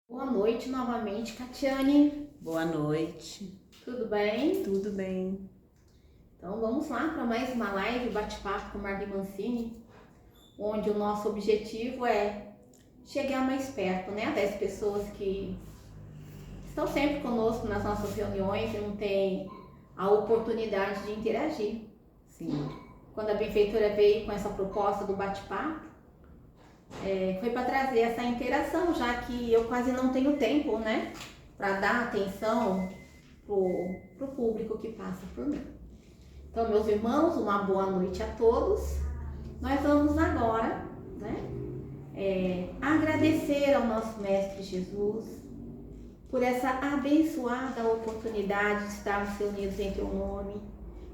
Boa noite novamente, Catiane. Boa noite. Tudo bem? Tudo bem? Então vamos lá para mais uma live bate-papo com Marli Mancini, onde o nosso objetivo é chegar mais perto, né, das pessoas que estão sempre conosco nas nossas reuniões e não têm a oportunidade de interagir. Sim. Quando a benfeitora veio com essa proposta do bate-papo, foi para trazer essa interação, já que eu quase não tenho tempo, né, para dar atenção pro público que passa por mim. Então, meus irmãos, uma boa noite a todos. Nós vamos agora, né, agradecer ao nosso Mestre Jesus por essa abençoada oportunidade de estarmos reunidos em Teu nome,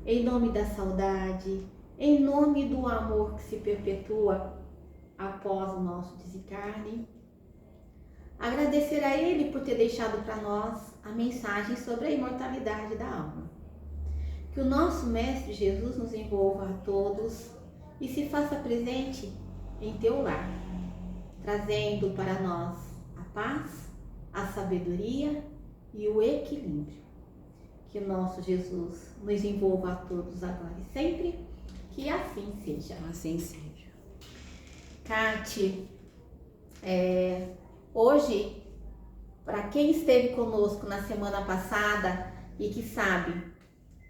em nome da saudade, em nome do amor que se perpetua após o nosso desencarne. Agradecer a Ele por ter deixado para nós a mensagem sobre a imortalidade da alma. Que o nosso Mestre Jesus nos envolva a todos e se faça presente em teu lar, trazendo para nós a paz, a sabedoria e o equilíbrio. Que o nosso Jesus nos envolva a todos agora e sempre, que assim seja. Assim seja. Cati, hoje, para quem esteve conosco na semana passada e que sabe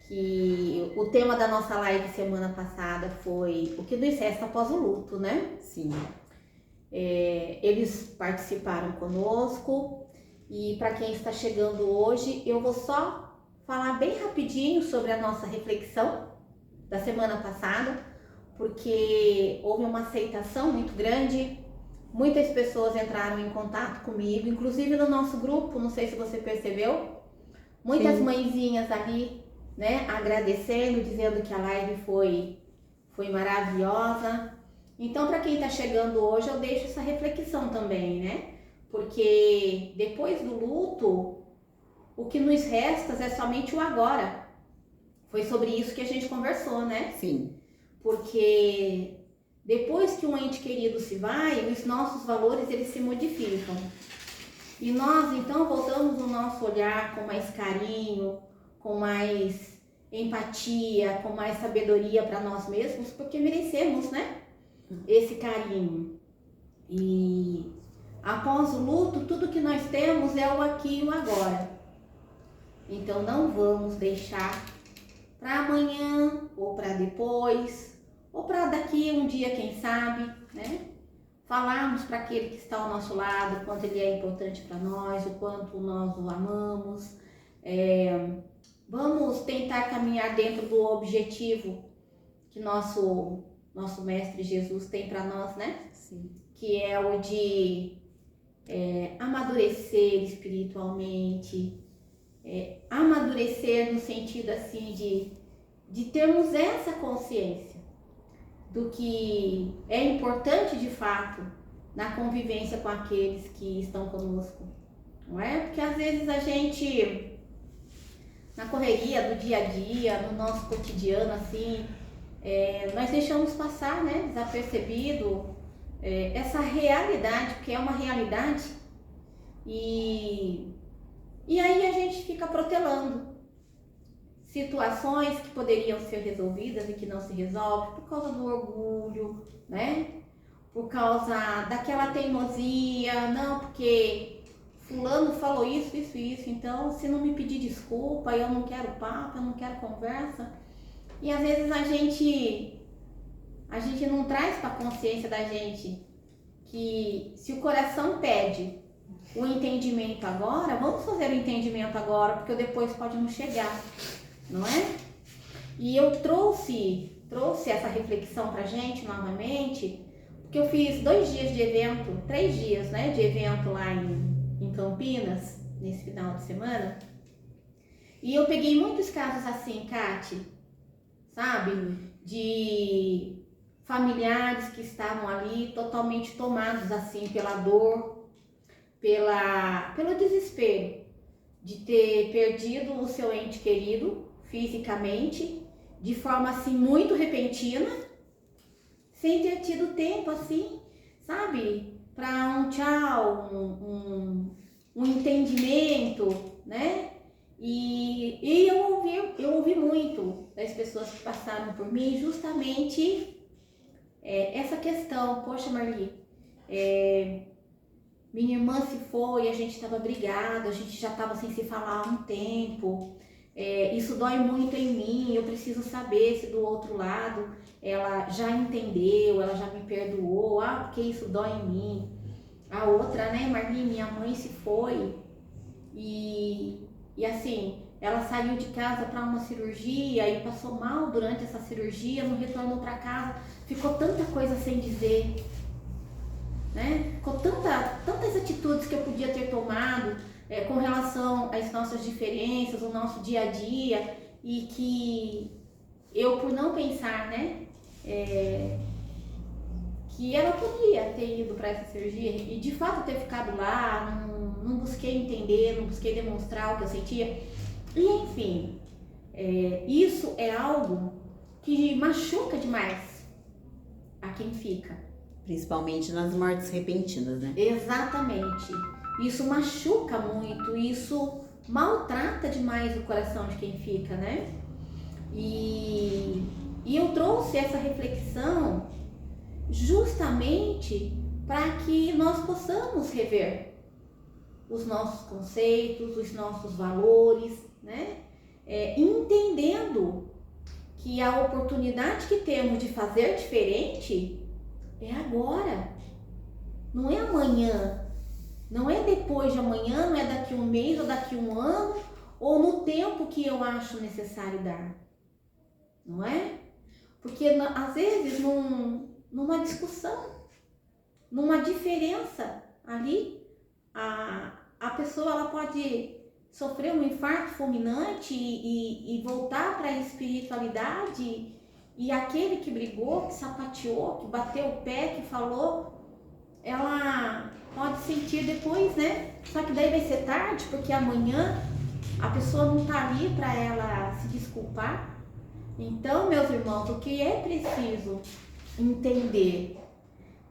que o tema da nossa live semana passada foi o que nos resta após o luto, né? Sim. Eles participaram conosco e para quem está chegando hoje, eu vou só falar bem rapidinho sobre a nossa reflexão da semana passada, porque houve uma aceitação muito grande, muitas pessoas entraram em contato comigo, inclusive no nosso grupo, não sei se você percebeu, muitas mãezinhas ali, né, agradecendo, dizendo que a live foi maravilhosa. Então, para quem está chegando hoje, eu deixo essa reflexão também, né? Porque depois do luto, o que nos resta é somente o agora. Foi sobre isso que a gente conversou, né? Sim. Porque depois que um ente querido se vai, os nossos valores eles se modificam. E nós, então, voltamos o nosso olhar com mais carinho, com mais empatia, com mais sabedoria para nós mesmos, porque merecemos, né? Esse carinho. E após o luto, tudo que nós temos é o aqui e o agora. Então não vamos deixar para amanhã, ou para depois, ou para daqui um dia, quem sabe, né? Falarmos para aquele que está ao nosso lado o quanto ele é importante para nós, o quanto nós o amamos. Vamos tentar caminhar dentro do objetivo que nosso Mestre Jesus tem para nós, né? Sim. Que é o de amadurecer espiritualmente, amadurecer no sentido assim de termos essa consciência do que é importante de fato na convivência com aqueles que estão conosco, não é? Porque às vezes a gente, na correria do dia a dia, no nosso cotidiano assim, nós deixamos passar, né, desapercebido essa realidade, porque é uma realidade, e aí a gente fica protelando situações que poderiam ser resolvidas e que não se resolvem por causa do orgulho, né? Por causa daquela teimosia, não, porque fulano falou isso, então se não me pedir desculpa, eu não quero papo, eu não quero conversa. E às vezes a gente não traz para a consciência da gente que se o coração pede o entendimento agora, vamos fazer o entendimento agora, porque o depois pode não chegar, não é? E eu trouxe essa reflexão pra gente novamente, porque eu fiz 2 dias de evento, 3 dias, né, de evento lá em Campinas, nesse final de semana, e eu peguei muitos casos assim, Cati, sabe, de familiares que estavam ali totalmente tomados assim pela dor, pelo desespero de ter perdido o seu ente querido fisicamente, de forma assim muito repentina, sem ter tido tempo assim, sabe, para um tchau, um entendimento, né? E eu ouvi muito das pessoas que passaram por mim justamente essa questão. Poxa, Marli, minha irmã se foi, a gente estava brigada, a gente já estava sem se falar há um tempo. Isso dói muito em mim, eu preciso saber se do outro lado ela já entendeu, ela já me perdoou, porque isso dói em mim. A outra, né, Marli, minha mãe se foi e assim, ela saiu de casa para uma cirurgia e passou mal durante essa cirurgia, não retornou para casa, ficou tanta coisa sem dizer, né? Ficou tantas atitudes que eu podia ter tomado com relação às nossas diferenças, o nosso dia a dia, e que eu, por não pensar, né, que ela podia ter ido para essa cirurgia e de fato ter ficado lá, não busquei entender, não busquei demonstrar o que eu sentia, e enfim, isso é algo que machuca demais a quem fica. Principalmente nas mortes repentinas, né? Exatamente. Isso machuca muito, isso maltrata demais o coração de quem fica, né? E eu trouxe essa reflexão justamente para que nós possamos rever os nossos conceitos, os nossos valores, né? Entendendo que a oportunidade que temos de fazer diferente é agora, não é amanhã, não é depois de amanhã, não é daqui um mês ou daqui um ano, ou no tempo que eu acho necessário dar, não é? Porque às vezes numa discussão, numa diferença ali, a pessoa ela pode sofrer um infarto fulminante e voltar para a espiritualidade. E aquele que brigou, que sapateou, que bateu o pé, que falou, ela pode sentir depois, né? Só que daí vai ser tarde, porque amanhã a pessoa não tá ali para ela se desculpar. Então, meus irmãos, o que é preciso entender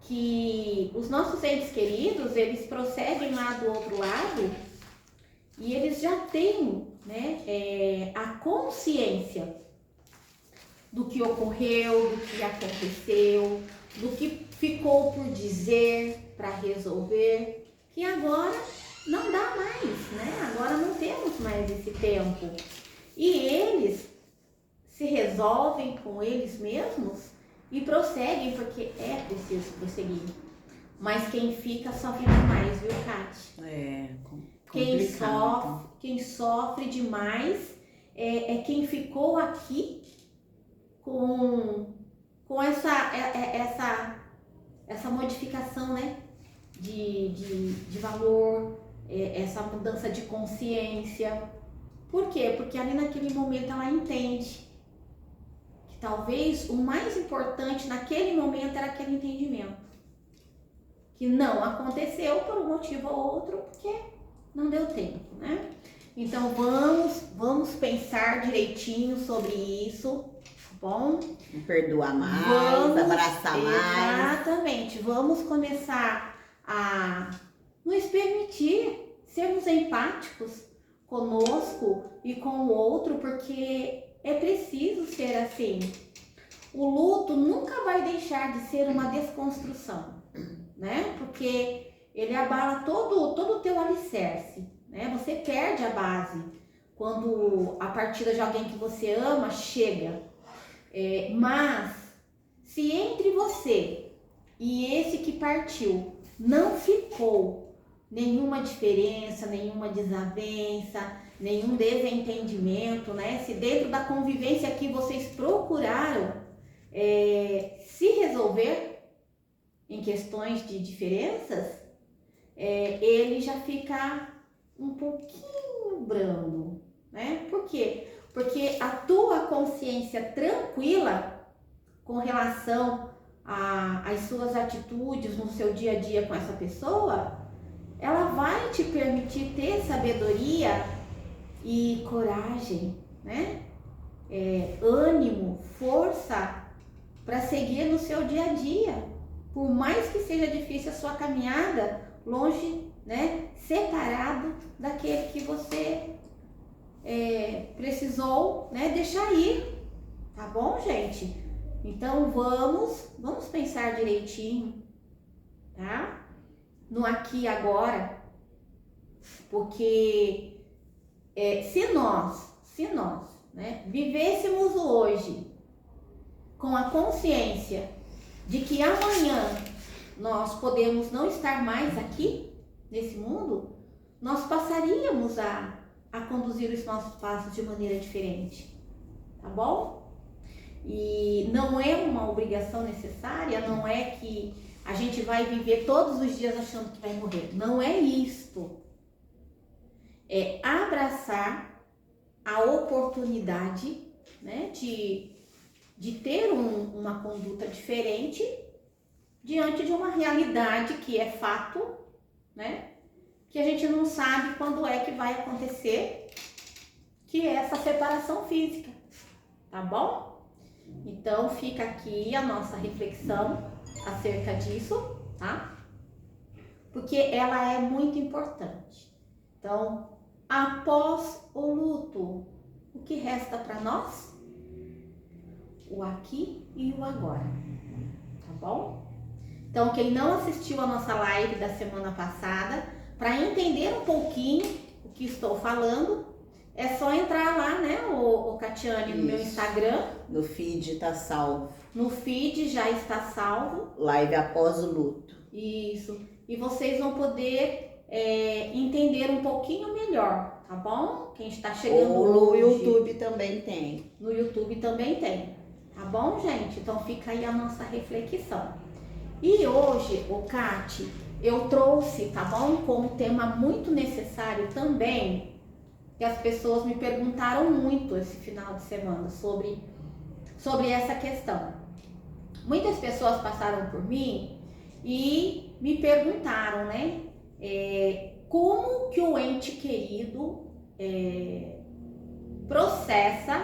que os nossos entes queridos, eles prosseguem lá do outro lado e eles já têm, né, a consciência do que ocorreu, do que aconteceu, do que ficou por dizer para resolver, que agora não dá mais, né? Agora não temos mais esse tempo. E eles se resolvem com eles mesmos e prosseguem, porque é preciso prosseguir. Mas quem fica sofre demais, viu, Kátia? Complicado. Quem sofre demais é quem ficou aqui com essa modificação, né, de valor, essa mudança de consciência. Por quê? Porque ali naquele momento ela entende que talvez o mais importante naquele momento era aquele entendimento. Que não aconteceu por um motivo ou outro, porque não deu tempo, né? Então vamos pensar direitinho sobre isso. Bom, perdoar mais, abraçar mais. Exatamente, vamos começar a nos permitir sermos empáticos conosco e com o outro, porque é preciso ser assim. O luto nunca vai deixar de ser uma desconstrução, né? Porque ele abala todo o teu alicerce, né? Você perde a base quando a partida de alguém que você ama chega. Mas se entre você e esse que partiu não ficou nenhuma diferença, nenhuma desavença, nenhum desentendimento, né? Se dentro da convivência que vocês procuraram se resolver em questões de diferenças, ele já fica um pouquinho brando, né? Por quê? Porque a tua consciência tranquila com relação às suas atitudes no seu dia a dia com essa pessoa, ela vai te permitir ter sabedoria e coragem, né? Ânimo, força para seguir no seu dia a dia. Por mais que seja difícil a sua caminhada, longe, né? Separado daquele que você precisou, né, deixar ir, tá bom, gente? Então vamos pensar direitinho, tá? No aqui e agora, porque se nós, né, vivêssemos o hoje com a consciência de que amanhã nós podemos não estar mais aqui nesse mundo, nós passaríamos a conduzir os nossos passos de maneira diferente, tá bom? E não é uma obrigação necessária, não é que a gente vai viver todos os dias achando que vai morrer, não é isto. É abraçar a oportunidade, né, de ter uma conduta diferente diante de uma realidade que é fato, né, que a gente não sabe quando é que vai acontecer, que é essa separação física, tá bom? Então fica aqui a nossa reflexão acerca disso, tá? Porque ela é muito importante. Então, após o luto, o que resta para nós? O aqui e o agora, tá bom? Então, quem não assistiu a nossa live da semana passada, para entender um pouquinho o que estou falando, é só entrar lá, né, o Catiane, no meu Instagram. No feed tá salvo. No feed já está salvo. Live após o luto. Isso. E vocês vão poder entender um pouquinho melhor, tá bom? Quem está chegando no hoje. YouTube também tem. No YouTube também tem. Tá bom, gente? Então fica aí a nossa reflexão. E hoje, Cati, eu trouxe, tá bom? Como tema muito necessário também, que as pessoas me perguntaram muito esse final de semana sobre essa questão. Muitas pessoas passaram por mim e me perguntaram, né? Como que o ente querido processa,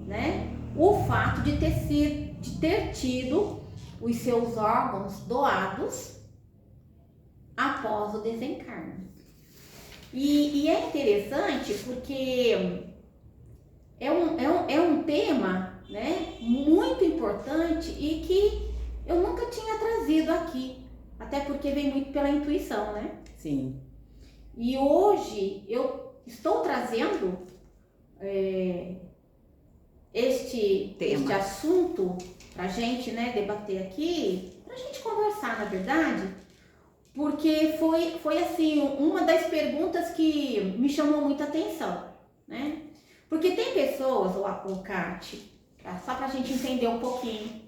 né, o fato de ter tido os seus órgãos doados após o desencarne. E é interessante porque é um tema, né, muito importante e que eu nunca tinha trazido aqui, até porque vem muito pela intuição, né? Sim. E hoje eu estou trazendo este assunto pra gente, né, debater aqui, pra gente conversar, na verdade, porque foi assim, uma das perguntas que me chamou muita atenção, né? Porque tem pessoas, o Cati, só pra gente entender um pouquinho,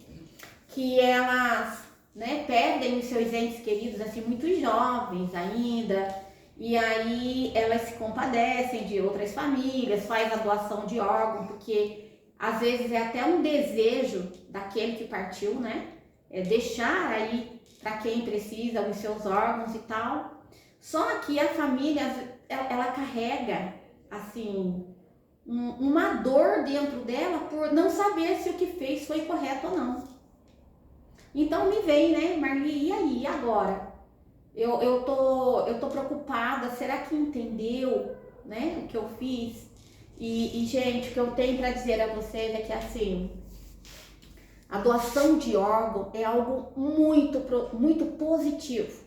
que elas, né, perdem os seus entes queridos assim muito jovens ainda, e aí elas se compadecem de outras famílias, faz a doação de órgão, porque às vezes é até um desejo daquele que partiu, né? Deixar aí para quem precisa os seus órgãos e tal. Só que a família, ela carrega, assim, uma dor dentro dela por não saber se o que fez foi correto ou não. Então me vem, né, Marli, e aí, e agora? Eu tô preocupada, será que entendeu, né, o que eu fiz? E gente, o que eu tenho para dizer a vocês é que, assim, a doação de órgão é algo muito positivo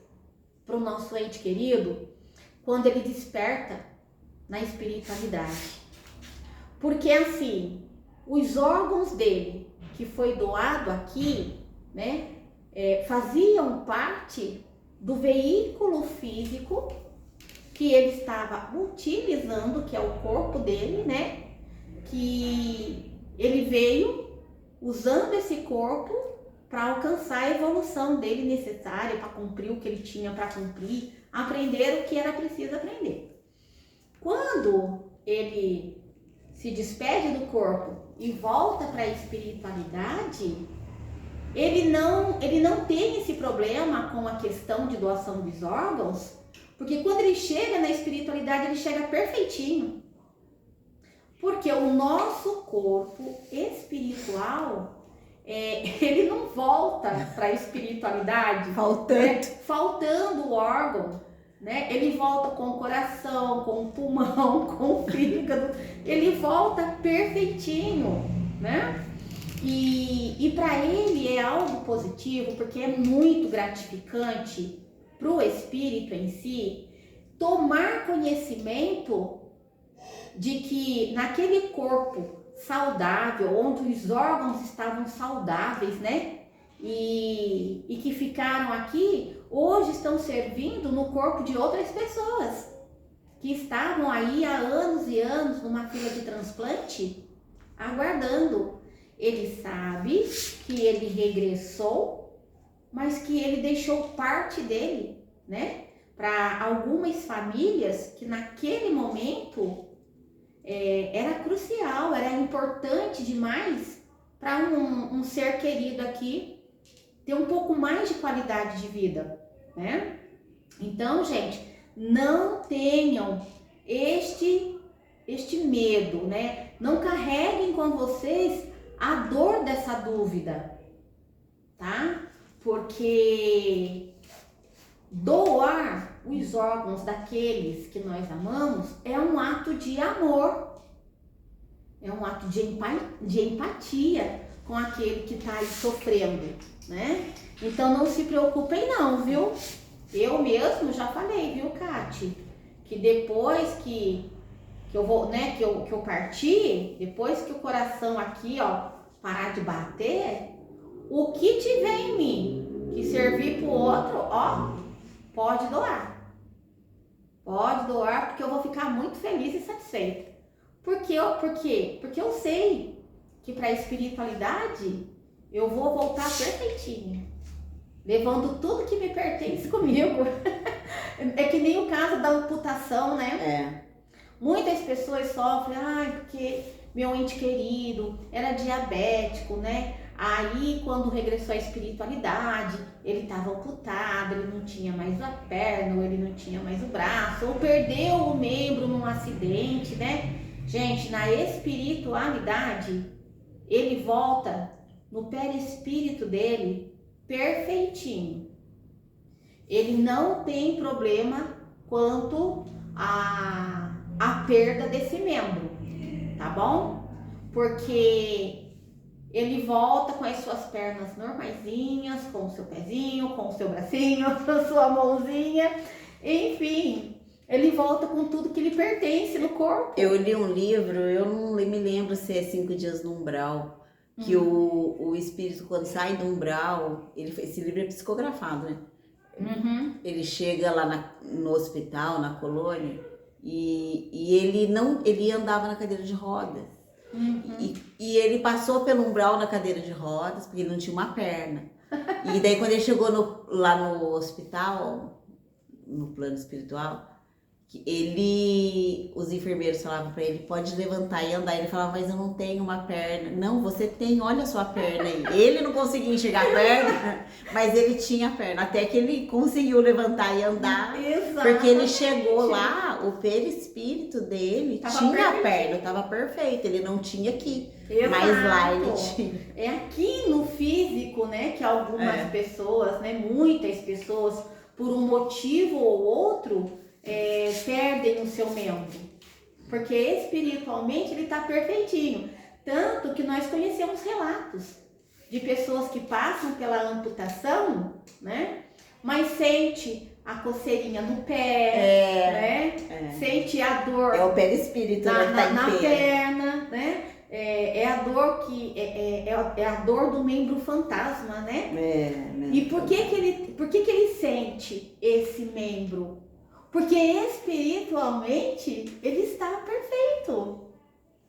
para o nosso ente querido quando ele desperta na espiritualidade. Porque, assim, os órgãos dele que foi doado aqui, né, faziam parte do veículo físico que ele estava utilizando, que é o corpo dele, né? Que ele veio usando esse corpo para alcançar a evolução dele necessária, para cumprir o que ele tinha para cumprir, aprender o que era preciso aprender. Quando ele se despede do corpo e volta para a espiritualidade, ele não tem esse problema com a questão de doação dos órgãos, porque quando ele chega na espiritualidade, ele chega perfeitinho. Porque o nosso corpo espiritual, ele não volta para a espiritualidade faltando o órgão. né? Ele volta com o coração, com o pulmão, com o fígado, ele volta perfeitinho, né? E para ele é algo positivo, porque é muito gratificante para o espírito em si tomar conhecimento de que naquele corpo saudável, onde os órgãos estavam saudáveis, né? E que ficaram aqui, hoje estão servindo no corpo de outras pessoas que estavam aí há anos e anos numa fila de transplante, aguardando. Ele sabe que ele regressou, mas que ele deixou parte dele, né? Para algumas famílias que naquele momento era crucial, era importante demais para um ser querido aqui ter um pouco mais de qualidade de vida, né? Então, gente, não tenham este medo, né? Não carreguem com vocês a dor dessa dúvida, tá? Porque doar os órgãos daqueles que nós amamos é um ato de amor, é um ato de empatia com aquele que está aí sofrendo, né? Então não se preocupem não, viu? Eu mesmo já falei, viu, Kati? Que depois que eu vou, né, que eu partir, depois que o coração aqui, ó, parar de bater, o que tiver em mim que servir pro outro, ó, pode doar. Pode doar, porque eu vou ficar muito feliz e satisfeita. Por quê? Porque eu sei que para a espiritualidade eu vou voltar perfeitinha, levando tudo que me pertence comigo. É que nem o caso da amputação, né? Muitas pessoas sofrem, porque meu ente querido era diabético, né? Aí quando regressou à espiritualidade, ele estava amputado, ele não tinha mais a perna, ou ele não tinha mais o braço, ou perdeu o membro num acidente, né? Gente, na espiritualidade, ele volta no perispírito dele perfeitinho. Ele não tem problema quanto a perda desse membro, tá bom? Porque ele volta com as suas pernas normaisinhas, com o seu pezinho, com o seu bracinho, com a sua mãozinha, enfim, ele volta com tudo que lhe pertence no corpo. Eu li um livro, eu não me lembro se é 5 dias no umbral, que o espírito, quando sai do umbral, esse livro é psicografado, né? Ele chega lá no hospital, na colônia, e ele andava na cadeira de rodas. E ele passou pelo umbral na cadeira de rodas, porque ele não tinha uma perna. E daí quando ele chegou lá no hospital, no plano espiritual, os enfermeiros falavam pra ele, pode levantar e andar. Ele falava, mas eu não tenho uma perna. Não, você tem, olha a sua perna aí. Ele não conseguia enxergar a perna, mas ele tinha a perna. Até que ele conseguiu levantar e andar. Exatamente. Porque ele chegou lá, o perispírito dele tinha a perna, estava perfeito. Ele não tinha aqui. Exato. Mas lá ele tinha. É aqui no físico, né, que algumas pessoas, né, muitas pessoas, por um motivo ou outro, perdem o seu membro, porque espiritualmente ele está perfeitinho. Tanto que nós conhecemos relatos de pessoas que passam pela amputação, né? Mas sente a coceirinha no pé, né? Sente a dor. É o perispírito na perna, né? É a dor é a dor do membro fantasma, né? E por que ele sente esse membro? Porque espiritualmente ele está perfeito,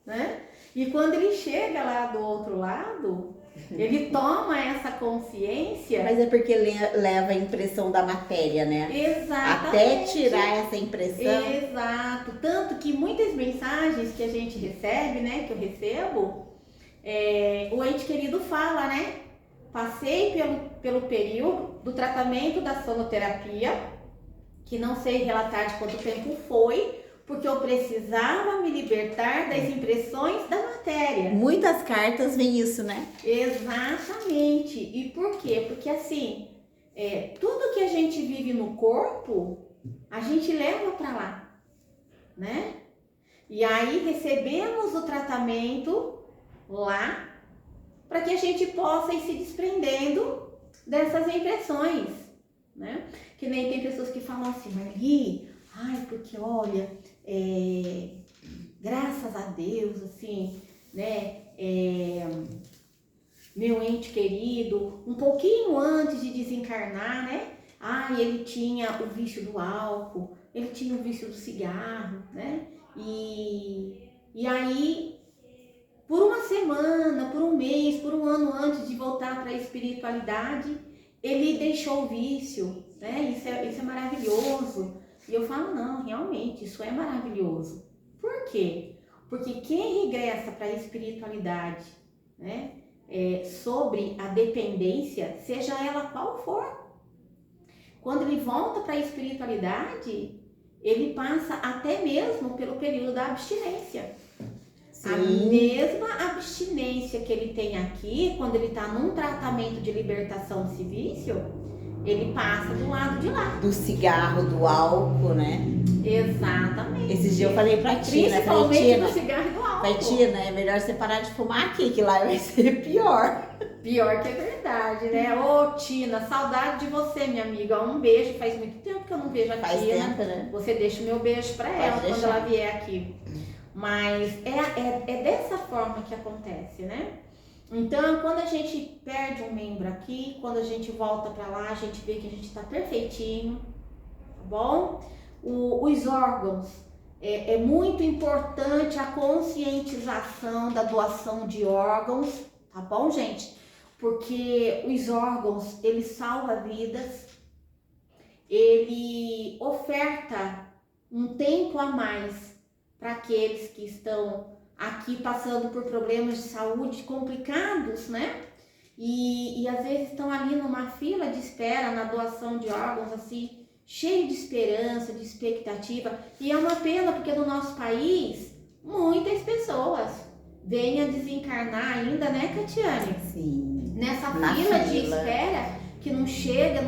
né? E quando ele chega lá do outro lado, ele toma essa consciência. Mas é porque leva a impressão da matéria, né? Exatamente. Até tirar essa impressão. Exato. Tanto que muitas mensagens que a gente recebe, né? Que eu recebo, o ente querido fala, né? Passei pelo período do tratamento da sonoterapia, que não sei relatar de quanto tempo foi, porque eu precisava me libertar das impressões da matéria. Muitas cartas vem isso, né? Exatamente. E por quê? Porque assim, tudo que a gente vive no corpo a gente leva para lá, né? E aí recebemos o tratamento lá para que a gente possa ir se desprendendo dessas impressões, né? Que nem tem pessoas que falam assim, Marli, ai, porque olha, graças a Deus, assim, né? Meu ente querido, um pouquinho antes de desencarnar, né? Ele tinha o vício do álcool, ele tinha o vício do cigarro, né? E aí, por uma semana, por um mês, por um ano antes de voltar para a espiritualidade, ele deixou o vício, né? Isso é maravilhoso. E eu falo, não, realmente, isso é maravilhoso. Por quê? Porque quem regressa para a espiritualidade, né? Sobre a dependência, seja ela qual for, quando ele volta para a espiritualidade, ele passa até mesmo pelo período da abstinência. Sim. A mesma abstinência que ele tem aqui, quando ele está num tratamento de libertação desse vício, ele passa do lado de lá. Do cigarro, do álcool, né? Exatamente. Esses dias eu falei pra Tina, principalmente do cigarro e do álcool. Falei, Tina, é melhor você parar de fumar aqui, que lá vai ser pior. Pior que é verdade, né? Ô, Tina, saudade de você, minha amiga. Um beijo. Faz muito tempo que eu não vejo a Tina. Faz tempo, né? Você deixa o meu beijo pra ela quando ela vier aqui. Mas é dessa forma que acontece, né? Então, quando a gente perde um membro aqui, quando a gente volta pra lá, a gente vê que a gente tá perfeitinho, tá bom? Os órgãos, é muito importante a conscientização da doação de órgãos, tá bom, gente? Porque os órgãos, ele salva vidas, ele oferta um tempo a mais para aqueles que estão aqui passando por problemas de saúde complicados, né? E às vezes estão ali numa fila de espera na doação de órgãos, assim, cheio de esperança, de expectativa. E é uma pena porque no nosso país, muitas pessoas vêm a desencarnar ainda, né, Catiane? Sim. Nessa fila de espera que não chega.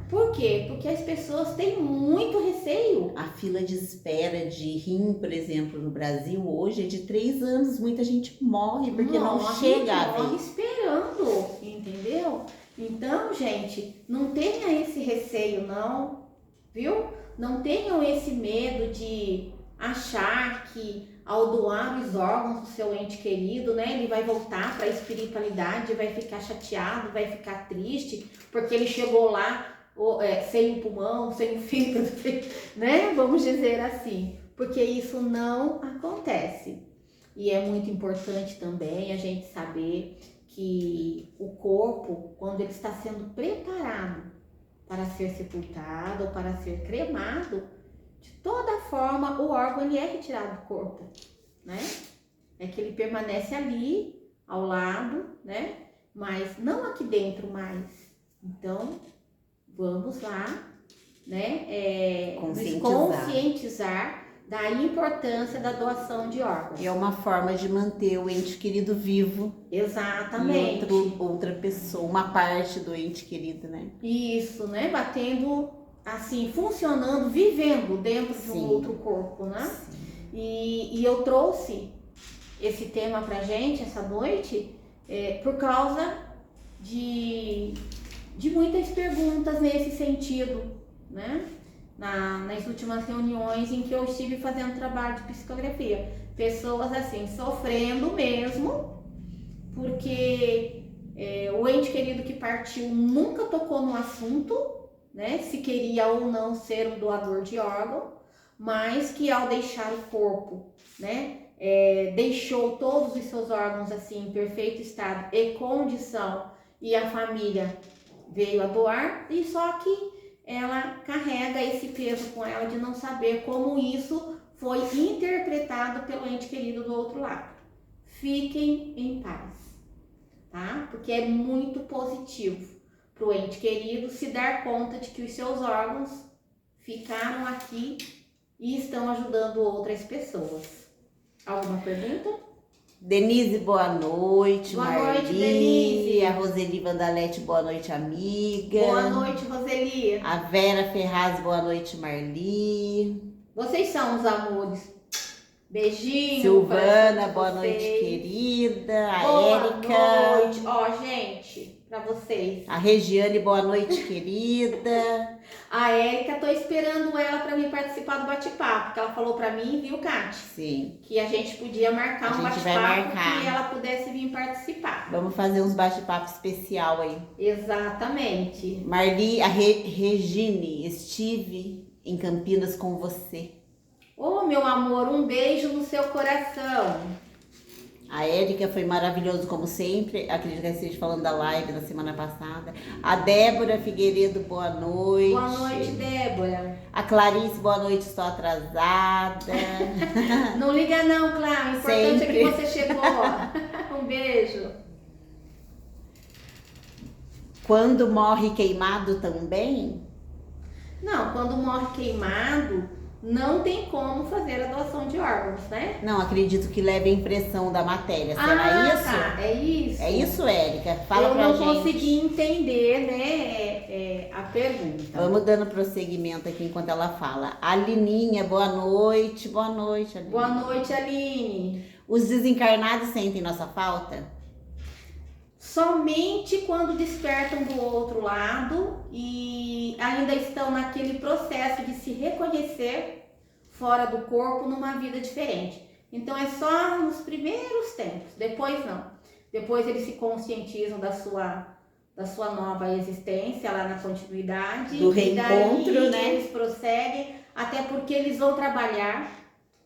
Por quê? Porque as pessoas têm muito receio. A fila de espera de rim, por exemplo, no Brasil hoje é de 3 anos. Muita gente morre porque não chega a ver. Morre esperando, entendeu? Então, gente, não tenha esse receio não, viu? Não tenham esse medo de achar que ao doar os órgãos do seu ente querido, né, ele vai voltar para a espiritualidade, vai ficar chateado, vai ficar triste, porque ele chegou lá sem o pulmão, sem o fígado, né? Vamos dizer assim, porque isso não acontece. E é muito importante também a gente saber que o corpo, quando ele está sendo preparado para ser sepultado ou para ser cremado, de toda forma o órgão ele é retirado do corpo, né? É que ele permanece ali ao lado, né? Mas não aqui dentro mais. Então, vamos lá, né? Nos conscientizar da importância da doação de órgãos. É uma forma de manter o ente querido vivo. Exatamente. E outra pessoa, uma parte do ente querido, né? Isso, né? Batendo, assim, funcionando, vivendo dentro de um outro corpo, né? E eu trouxe esse tema pra gente essa noite por causa de muitas perguntas nesse sentido, né? Nas últimas reuniões em que eu estive fazendo trabalho de psicografia. Pessoas assim, sofrendo mesmo, porque o ente querido que partiu nunca tocou no assunto, né? Se queria ou não ser um doador de órgão, mas que ao deixar o corpo, né? Deixou todos os seus órgãos assim em perfeito estado e condição, e a família veio a doar, e só que ela carrega esse peso com ela de não saber como isso foi interpretado pelo ente querido do outro lado. Fiquem em paz, tá? Porque é muito positivo para o ente querido se dar conta de que os seus órgãos ficaram aqui e estão ajudando outras pessoas. Alguma pergunta? Denise, boa noite. Boa Marli, noite, Denise. A Roseli Vandalete, boa noite, amiga. Boa noite, Roseli. A Vera Ferraz, boa noite, Marli. Vocês são os amores. Beijinho. Silvana, boa noite, querida. A Érica. Boa noite. Ó, gente, pra vocês. A Regiane, boa noite, querida. A Érica, tô esperando ela pra vir participar do bate-papo, porque ela falou pra mim, viu, Kátia? Sim. Que a gente podia marcar um vai bate-papo marcar. que ela pudesse vir participar. Vamos fazer uns bate-papo especial aí. Exatamente. Marli, a Regine, estive em Campinas com você. Ô, meu amor, um beijo no seu coração. A Érica foi maravilhoso como sempre. Acredito que esteja falando da live da semana passada. A Débora Figueiredo, boa noite. Boa noite, Débora. A Clarice, boa noite, estou atrasada. Não liga não, Clara. O importante Sempre. é que você chegou. Um beijo. Quando morre queimado também? Não, quando morre queimado, não tem como fazer a doação de órgãos, né? Não, acredito que leve a impressão da matéria. Será isso? Tá, é isso. É isso, Érica? Fala Eu pra não gente. consegui entender, né, a pergunta. Vamos dando prosseguimento aqui enquanto ela fala. A Lininha, boa noite. Boa noite, Aline. Boa noite, Aline. Os desencarnados sentem nossa falta? Somente quando despertam do outro lado e ainda estão naquele processo de se reconhecer fora do corpo numa vida diferente. Então é só nos primeiros tempos, depois não. Depois eles se conscientizam da sua nova existência lá na continuidade. Do reencontro, e daí né? Eles prosseguem, até porque eles vão trabalhar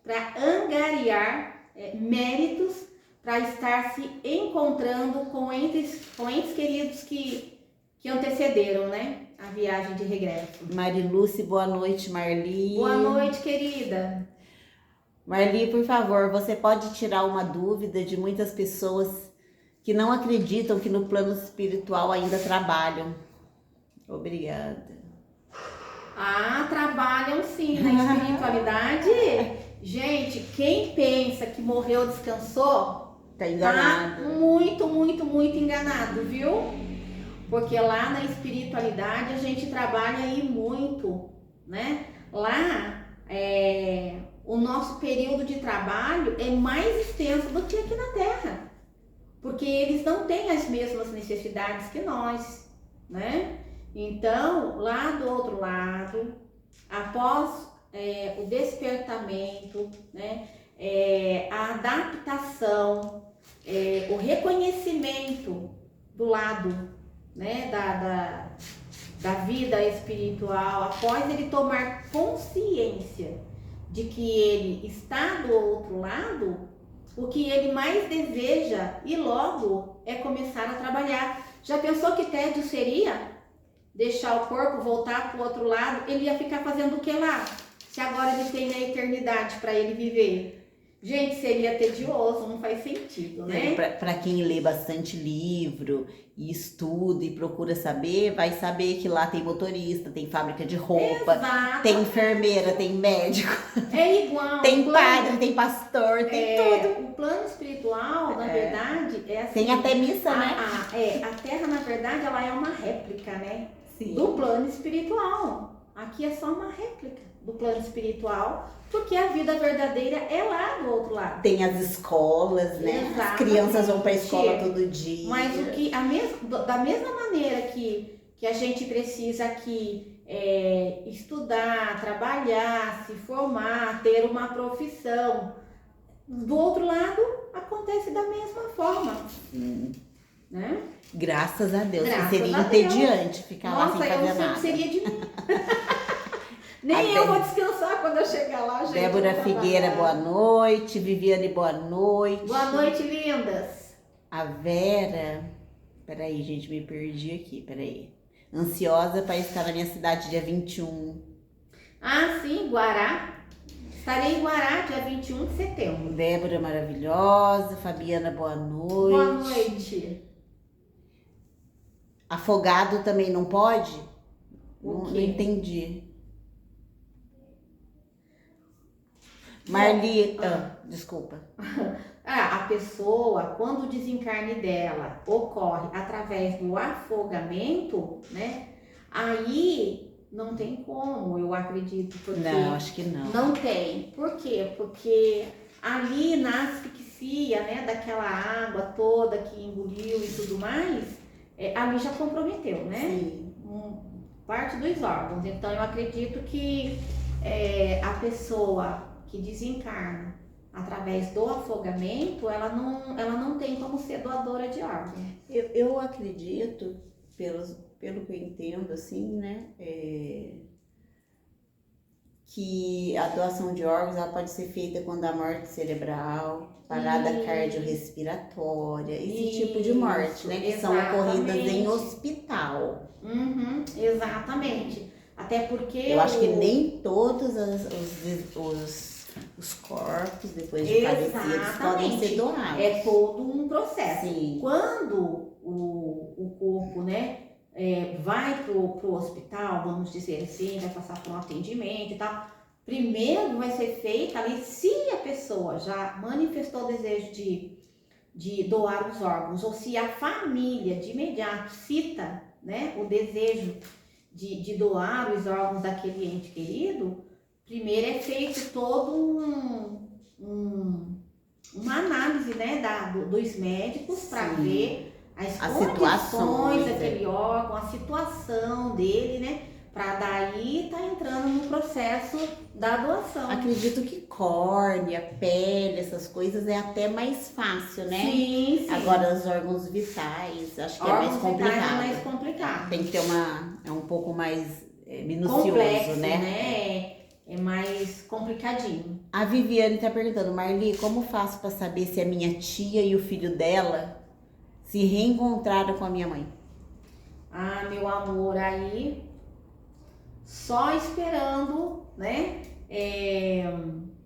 para angariar méritos para estar se encontrando com entes queridos que antecederam, né, a viagem de regresso. Mariluce, boa noite, Marli. Boa noite, querida. Marli, por favor, você pode tirar uma dúvida de muitas pessoas que não acreditam que no plano espiritual ainda trabalham. Obrigada. Trabalham sim na espiritualidade. Gente, quem pensa que morreu, descansou, Tá enganado. tá muito, muito, muito enganado, viu? Porque lá na espiritualidade a gente trabalha aí muito, né? Lá o nosso período de trabalho é mais extenso do que aqui na Terra. Porque eles não têm as mesmas necessidades que nós, né? Então, lá do outro lado, após o despertamento, né? A adaptação, o reconhecimento do lado, né, da vida espiritual, após ele tomar consciência de que ele está do outro lado, o que ele mais deseja e logo é começar a trabalhar. Já pensou que tédio seria deixar o corpo voltar para o outro lado? Ele ia ficar fazendo o que lá? Se agora ele tem a eternidade para ele viver. Gente, seria tedioso, não faz sentido, né? Para quem lê bastante livro e estuda e procura saber, vai saber que lá tem motorista, tem fábrica de roupa, Exato. tem enfermeira, tem médico, É igual. tem padre, tem pastor, tem tudo. O plano espiritual, na verdade, é assim. Tem até missa, né? A Terra, na verdade, ela é uma réplica, né? Sim. Do plano espiritual. Aqui é só uma réplica do plano espiritual, porque a vida verdadeira é lá do outro lado. Tem as escolas, né? Exatamente. As crianças vão para a escola todo dia. Mas da mesma maneira que a gente precisa aqui estudar, trabalhar, se formar, ter uma profissão, do outro lado acontece da mesma forma. Né? Graças a Deus, Graças que seria a Deus. entediante ficar lá sem Nossa, eu fazer não sei o nada. que seria de mim. Nem eu vou descansar quando eu chegar lá, gente. Débora Figueira, boa noite. Viviane, boa noite. Boa noite, lindas. A Vera, peraí, gente, me perdi aqui, peraí. Ansiosa para estar na minha cidade dia 21. Sim, Guará. Estarei em Guará dia 21 de setembro. Débora maravilhosa. Fabiana, boa noite. Boa noite. Afogado também não pode? O Não quê? entendi. Marli, desculpa. a pessoa, quando o desencarne dela ocorre através do afogamento, né? Aí não tem como, eu acredito, porque Não, acho que não. não tem. Por quê? Porque ali na asfixia, né, daquela água toda que engoliu e tudo mais, ali já comprometeu, né? Sim. Parte dos órgãos. Então eu acredito que a pessoa que desencarna através do afogamento, ela não tem como ser doadora de órgãos. Eu acredito, pelo que eu entendo, assim, né, que a doação de órgãos ela pode ser feita quando há morte cerebral, parada cardiorrespiratória, esse tipo de morte, né, que são ocorridas em hospital. Uhum, exatamente. Até porque eu acho que nem todos os corpos, depois de falecidos, podem ser doados. É todo um processo. Sim. Quando o corpo, né, vai pro hospital, vamos dizer assim, vai passar por um atendimento e tal, primeiro vai ser feita ali, se a pessoa já manifestou o desejo de doar os órgãos, ou se a família de imediato cita, né, o desejo de doar os órgãos daquele ente querido, primeiro é feito todo uma análise, né, dos médicos para ver as condições daquele órgão, a situação dele, né, para daí tá entrando no processo da doação. Acredito que córnea, pele, essas coisas é até mais fácil, né? Sim. Agora os órgãos vitais, acho que é mais complicado. É mais complicado. Tem que ter um pouco mais minucioso, complexo, né? É mais complicadinho. A Viviane tá perguntando, Marli, como faço para saber se a minha tia e o filho dela se reencontraram com a minha mãe? Ah, meu amor, aí só esperando, né?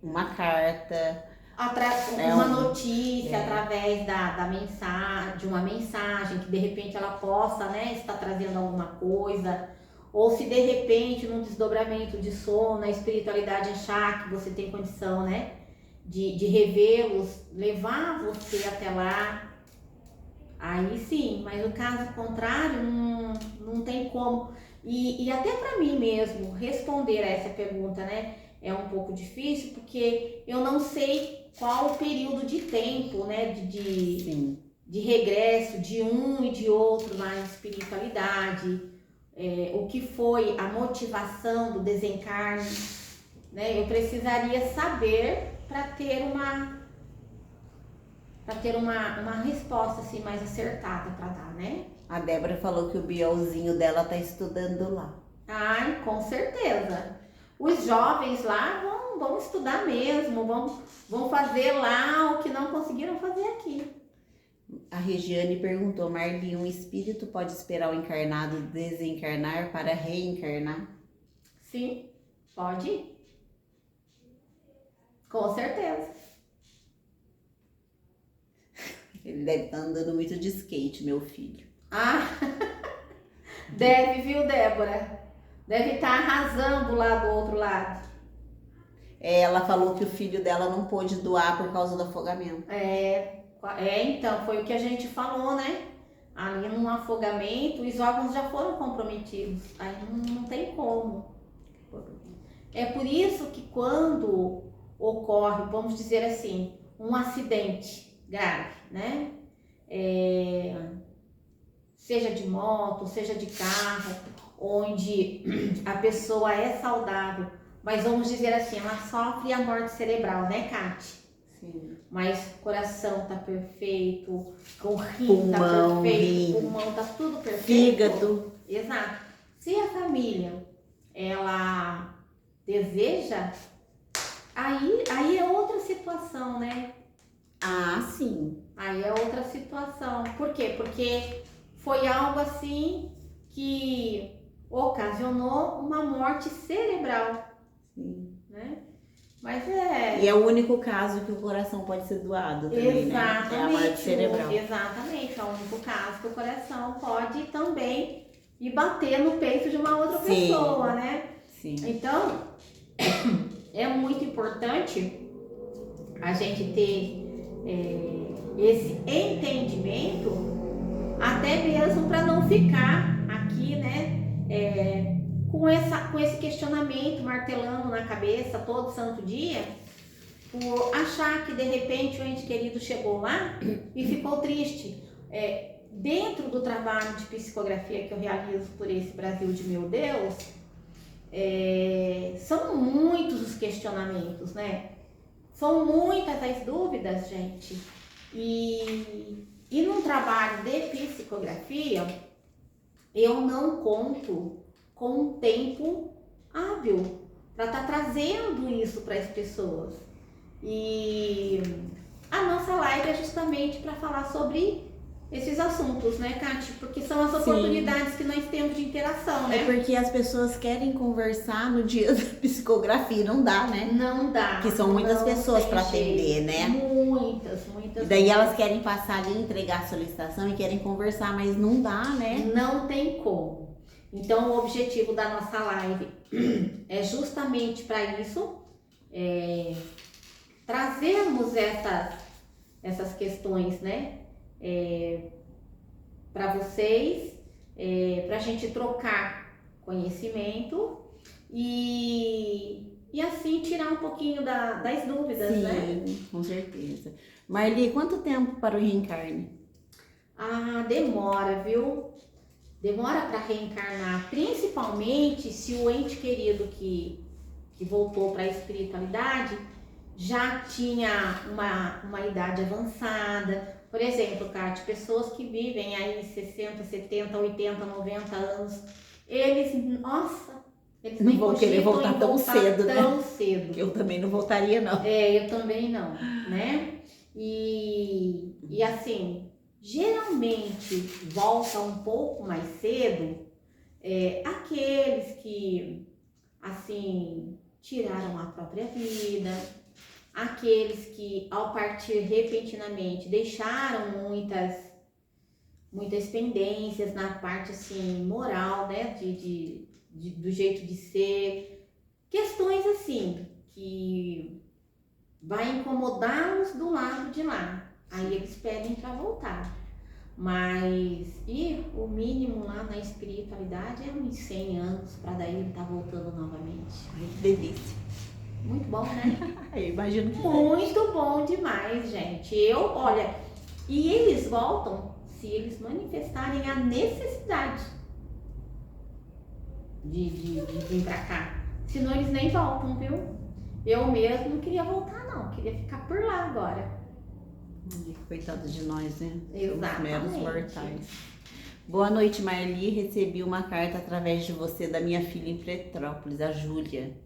Uma carta. Uma notícia através da mensagem, de uma mensagem que de repente ela possa, né, estar trazendo alguma coisa. Ou se de repente, num desdobramento de sono, a espiritualidade achar que você tem condição, né, de revê-los, levar você até lá, aí sim. Mas no caso contrário, não tem como. E até para mim mesmo responder a essa pergunta, né, é um pouco difícil, porque eu não sei qual o período de tempo, né, de regresso de um e de outro na espiritualidade. O que foi a motivação do desencarne, né? Eu precisaria saber para ter uma resposta assim mais acertada para dar, né? A Débora falou que o Bielzinho dela tá estudando lá. Ai, com certeza. Os jovens lá vão estudar mesmo, vão fazer lá o que não conseguiram fazer aqui. A Regiane perguntou, Marli, um espírito pode esperar o encarnado desencarnar para reencarnar? Sim, pode. Com certeza. Ele deve estar andando muito de skate, meu filho. Ah, deve, viu, Débora? Deve estar arrasando lá do outro lado. Ela falou que o filho dela não pôde doar por causa do afogamento. Então, foi o que a gente falou, né? Ali num afogamento, os órgãos já foram comprometidos. Aí não tem como. É por isso que quando ocorre, vamos dizer assim, um acidente grave, né? Seja de moto, seja de carro, onde a pessoa é saudável, mas vamos dizer assim, ela sofre a morte cerebral, né, Kati? Sim. Mas o coração tá perfeito, o rim Pulmão, tá perfeito, rim, o pulmão tá tudo perfeito. fígado. Exato. Se a família, ela deseja, aí é outra situação, né? Ah, sim. Aí é outra situação. Por quê? Porque foi algo assim que ocasionou uma morte cerebral. Sim. Né? Mas E é o único caso que o coração pode ser doado também, exatamente, né? É a morte cerebral. Exatamente, é o único caso que o coração pode também ir bater no peito de uma outra pessoa, né? Sim. Então, é muito importante a gente ter esse entendimento, até mesmo para não ficar aqui, né, com esse questionamento martelando na cabeça todo santo dia, por achar que de repente o ente querido chegou lá e ficou triste. Dentro do trabalho de psicografia que eu realizo por esse Brasil de meu Deus, são muitos os questionamentos, né? São muitas as dúvidas, gente. E num trabalho de psicografia, eu não conto com um tempo hábil para estar trazendo isso para as pessoas. E a nossa live é justamente para falar sobre esses assuntos, né, Kátia? Porque são as oportunidades que nós temos de interação, né? É porque as pessoas querem conversar no dia da psicografia, não dá, né? Não dá. Porque são muitas pessoas para atender, né? Muitas. E daí elas querem passar ali, entregar a solicitação e querem conversar, mas não dá, né? Não tem como. Então, o objetivo da nossa live é justamente para isso, trazermos essas questões, né? Para vocês, para a gente trocar conhecimento e assim tirar um pouquinho das dúvidas, Sim, né? Com certeza. Marli, quanto tempo para o reencarne? Demora, viu? Demora para reencarnar, principalmente se o ente querido que voltou para a espiritualidade já tinha uma idade avançada. Por exemplo, Kátia, pessoas que vivem aí 60, 70, 80, 90 anos, eles não vão querer voltar tão cedo, né? Tão cedo. Eu também não voltaria, não. Eu também não, né? E assim, geralmente volta um pouco mais cedo aqueles que, assim, tiraram a própria vida, aqueles que, ao partir repentinamente, deixaram muitas pendências na parte, assim, moral, né, do jeito de ser, questões, assim, que vai incomodá-los do lado de lá, aí eles pedem para voltar. Mas, o mínimo lá na espiritualidade é uns 100 anos, para daí ele estar voltando novamente. Ai, que delícia. Muito bom, né? Eu imagino que Muito bom demais, gente. E eles voltam se eles manifestarem a necessidade de vir pra cá. Senão eles nem voltam, viu? Eu mesmo não queria voltar, não. Queria ficar por lá agora. Coitado de nós, né? Exatamente. Os meros mortais. Boa noite, Marli. Recebi uma carta através de você da minha filha em Petrópolis, a Júlia.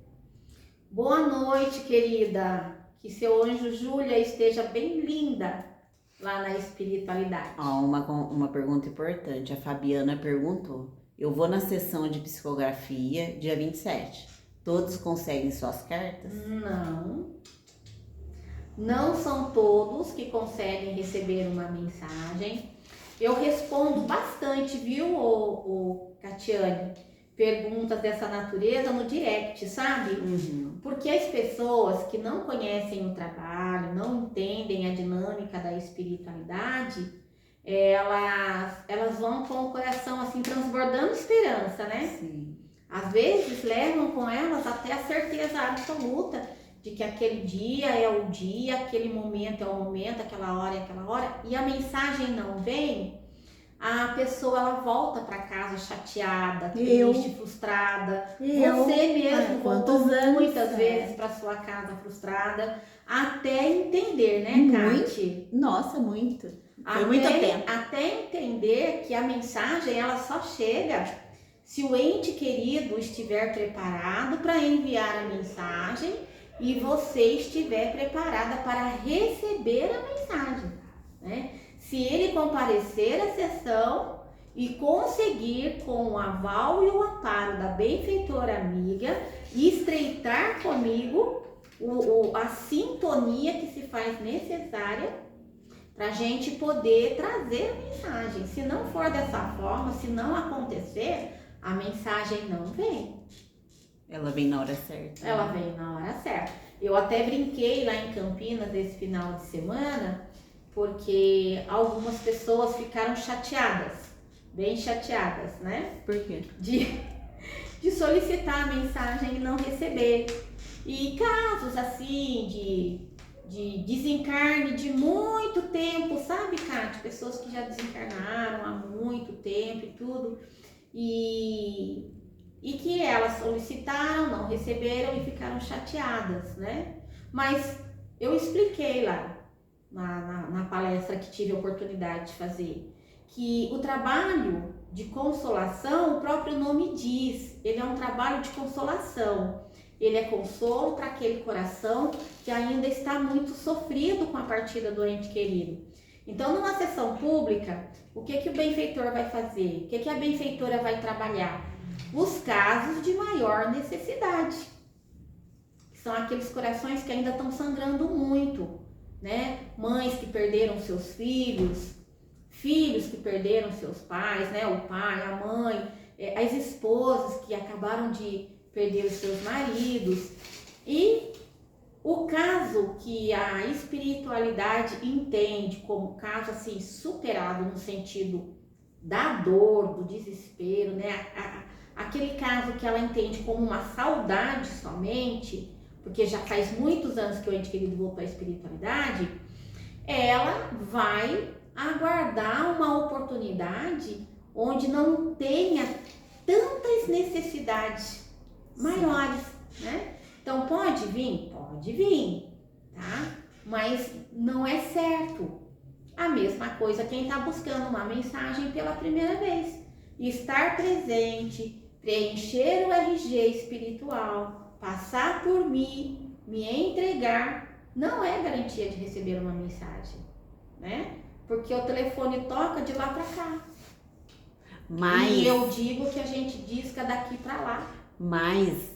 Boa noite, querida. Que seu anjo Júlia esteja bem linda lá na espiritualidade. Uma pergunta importante. A Fabiana perguntou. Eu vou na sessão de psicografia dia 27. Todos conseguem suas cartas? Não são todos que conseguem receber uma mensagem. Eu respondo bastante, viu, Catiane? Perguntas dessa natureza no direct, sabe? Uhum. Porque as pessoas que não conhecem o trabalho, não entendem a dinâmica da espiritualidade, elas vão com o coração assim transbordando esperança, né? Sim. Às vezes levam com elas até a certeza absoluta de que aquele dia é o dia, aquele momento é o momento, aquela hora é aquela hora, e a mensagem não vem, a pessoa ela volta para casa chateada, triste, frustrada. Você mesmo voltou muitas vezes para sua casa frustrada, até entender, né, Kátia? Nossa, muito. Foi muito tempo. Até entender que a mensagem ela só chega se o ente querido estiver preparado para enviar a mensagem e você estiver preparada para receber a mensagem, né? Se ele comparecer à sessão e conseguir, com o aval e o amparo da benfeitora amiga, estreitar comigo a sintonia que se faz necessária para a gente poder trazer a mensagem. Se não for dessa forma, se não acontecer, a mensagem não vem. Ela vem na hora certa. Ela vem na hora certa. Eu até brinquei lá em Campinas esse final de semana, porque algumas pessoas ficaram chateadas, bem chateadas, né? Por quê? De solicitar a mensagem e não receber. E casos assim de desencarne de muito tempo, sabe, Kátia? Pessoas que já desencarnaram há muito tempo e tudo, e que elas solicitaram, não receberam e ficaram chateadas, né? Mas eu expliquei lá na palestra que tive a oportunidade de fazer, que o trabalho de consolação, o próprio nome diz, ele é um trabalho de consolação. Ele é consolo para aquele coração que ainda está muito sofrido com a partida do ente querido. Então, numa sessão pública, o que o benfeitor vai fazer? O que a benfeitora vai trabalhar? Os casos de maior necessidade. São aqueles corações que ainda estão sangrando muito, né? Mães que perderam seus filhos, filhos que perderam seus pais, né? O pai, a mãe, as esposas que acabaram de perder os seus maridos. E o caso que a espiritualidade entende como caso assim superado no sentido da dor, do desespero, né? Aquele caso que ela entende como uma saudade somente, porque já faz muitos anos que o ente querido voltou à espiritualidade, ela vai aguardar uma oportunidade onde não tenha tantas necessidades maiores, né? Então pode vir, tá? Mas não é certo. A mesma coisa quem está buscando uma mensagem pela primeira vez. Estar presente, preencher o RG espiritual, passar por mim, me entregar, não é garantia de receber uma mensagem, né? Porque o telefone toca de lá para cá. Mas... E eu digo que a gente disca daqui para lá. Mas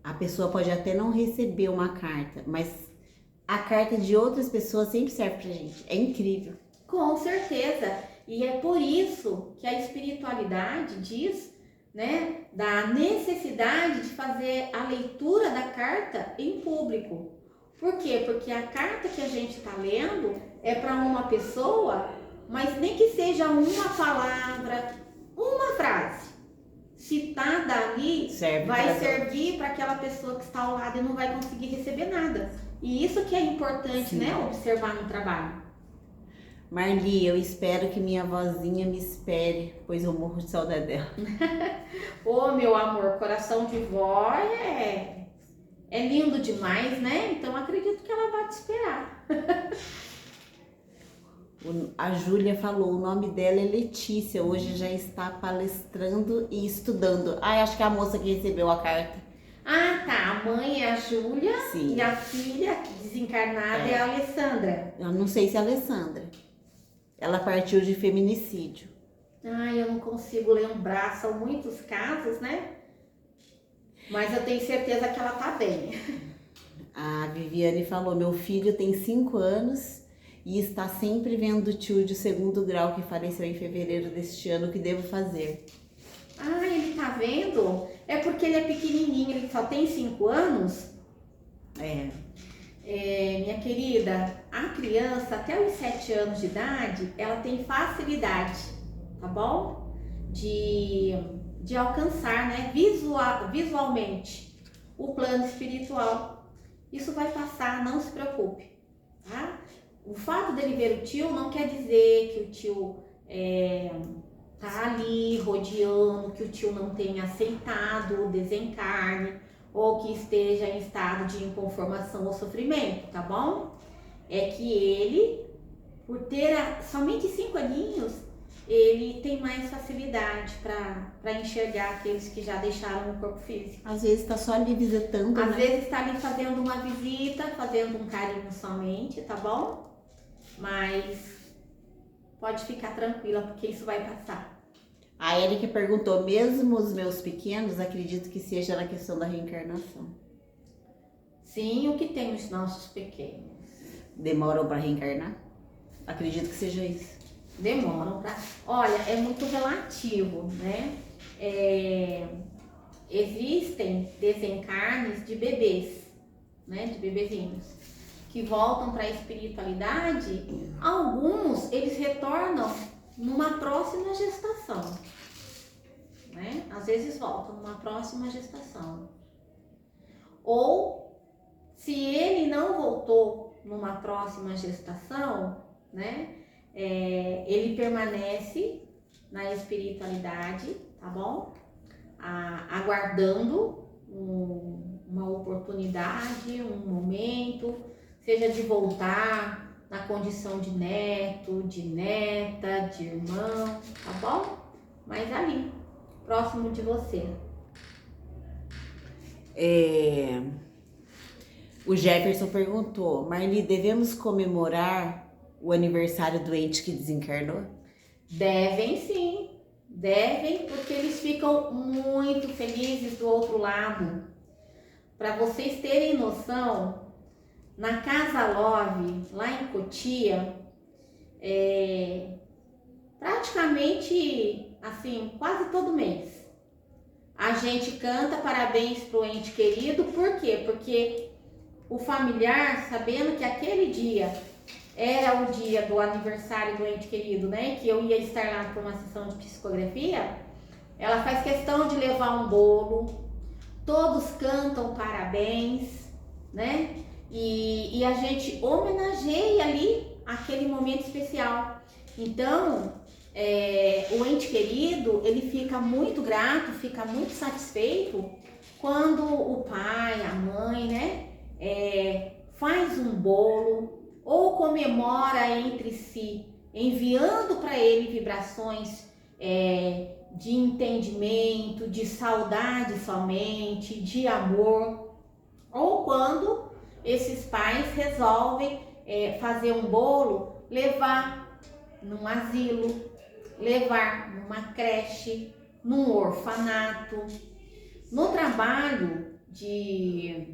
a pessoa pode até não receber uma carta, mas a carta de outras pessoas sempre serve pra gente. É incrível. Com certeza. E é por isso que a espiritualidade diz, né, da necessidade de fazer a leitura da carta em público. Por quê? Porque a carta que a gente está lendo é para uma pessoa, mas nem que seja uma palavra, uma frase. Se tá dali, vai servir para aquela pessoa que está ao lado e não vai conseguir receber nada. E isso que é importante, né, observar no trabalho. Marli, eu espero que minha vozinha me espere, pois eu morro de saudade dela. Ô, meu amor, coração de vó é lindo demais, né? Então acredito que ela vai te esperar. A Júlia falou, o nome dela é Letícia, hoje já está palestrando e estudando. Acho que é a moça que recebeu a carta. Ah, tá. A mãe é a Júlia. Sim. E a filha desencarnada é a Alessandra. Eu não sei se é a Alessandra. Ela partiu de feminicídio. Ai, eu não consigo lembrar, são muitos casos, né? Mas eu tenho certeza que ela tá bem. A Viviane falou, meu filho tem 5 anos e está sempre vendo o tio de 2º grau que faleceu em fevereiro deste ano, o que devo fazer? Ah, ele tá vendo? É porque ele é pequenininho, ele só tem 5 anos? Minha querida, a criança até os 7 anos de idade, ela tem facilidade, tá bom? De alcançar, né, visualmente o plano espiritual. Isso vai passar, não se preocupe, tá? O fato dele ver o tio não quer dizer que o tio tá ali rodeando, que o tio não tenha aceitado o desencarne ou que esteja em estado de inconformação ou sofrimento, tá bom? É que ele, por ter somente 5 aninhos, ele tem mais facilidade para enxergar aqueles que já deixaram o corpo físico. Às vezes está só ali visitando, Às vezes está ali fazendo uma visita, fazendo um carinho somente, tá bom? Mas pode ficar tranquila, porque isso vai passar. A Erika perguntou, mesmo os meus pequenos, acredito que seja na questão da reencarnação. Sim, o que tem os nossos pequenos? Demoram para reencarnar? Acredito que seja isso. Demoram para... Olha, é muito relativo, né? Existem desencarnes de bebês, né, de bebezinhos que voltam para a espiritualidade, alguns eles retornam numa próxima gestação, né? Às vezes voltam numa próxima gestação. Ou se ele não voltou numa próxima gestação, né? Ele permanece na espiritualidade, tá bom? Aguardando uma oportunidade, um momento, seja de voltar na condição de neto, de neta, de irmão, tá bom? Mas ali, próximo de você. O Jefferson perguntou: Marli, devemos comemorar o aniversário do ente que desencarnou? Devem sim, devem, porque eles ficam muito felizes do outro lado. Para vocês terem noção, na Casa Love, lá em Cotia, praticamente, assim, quase todo mês, a gente canta parabéns pro ente querido. Por quê? Porque o familiar, sabendo que aquele dia era o dia do aniversário do ente querido, né, que eu ia estar lá para uma sessão de psicografia, ela faz questão de levar um bolo, todos cantam parabéns, né, e a gente homenageia ali aquele momento especial. Então, o ente querido, ele fica muito grato, fica muito satisfeito quando o pai, a mãe, né, faz um bolo ou comemora entre si, enviando para ele vibrações de entendimento, de saudade somente, de amor, ou quando esses pais resolvem fazer um bolo, levar num asilo, levar numa creche, num orfanato. No trabalho de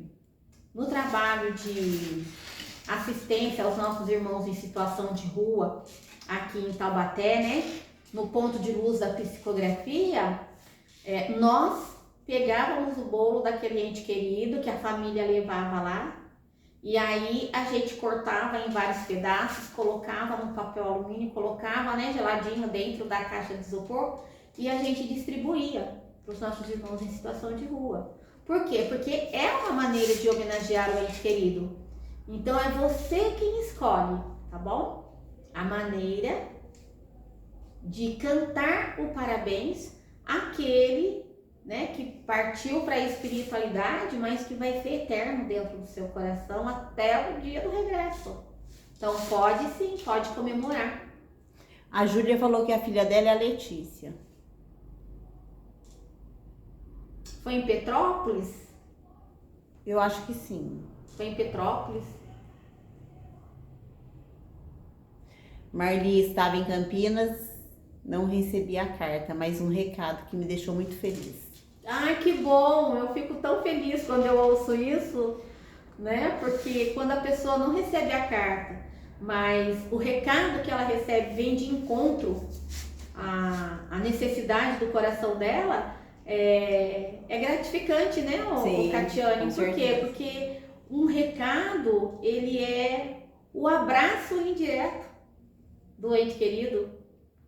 assistência aos nossos irmãos em situação de rua, aqui em Taubaté, né, no ponto de luz da psicografia, nós pegávamos o bolo daquele ente querido que a família levava lá, e aí a gente cortava em vários pedaços, colocava no papel alumínio, colocava, né, geladinho dentro da caixa de isopor, e a gente distribuía para os nossos irmãos em situação de rua. Por quê? Porque é uma maneira de homenagear o ente querido. Então é você quem escolhe, tá bom? A maneira de cantar o parabéns àquele, né, que partiu para a espiritualidade, mas que vai ser eterno dentro do seu coração até o dia do regresso. Então pode sim, pode comemorar. A Júlia falou que a filha dela é a Letícia. Foi em Petrópolis? Eu acho que sim. Foi em Petrópolis. Marli estava em Campinas, não recebi a carta, mas um recado que me deixou muito feliz. Ai, que bom! Eu fico tão feliz quando eu ouço isso, né? Porque quando a pessoa não recebe a carta, mas o recado que ela recebe vem de encontro à necessidade do coração dela, é gratificante, né, Sim, Catiane? Por quê? Porque um recado, ele é o abraço indireto do ente querido.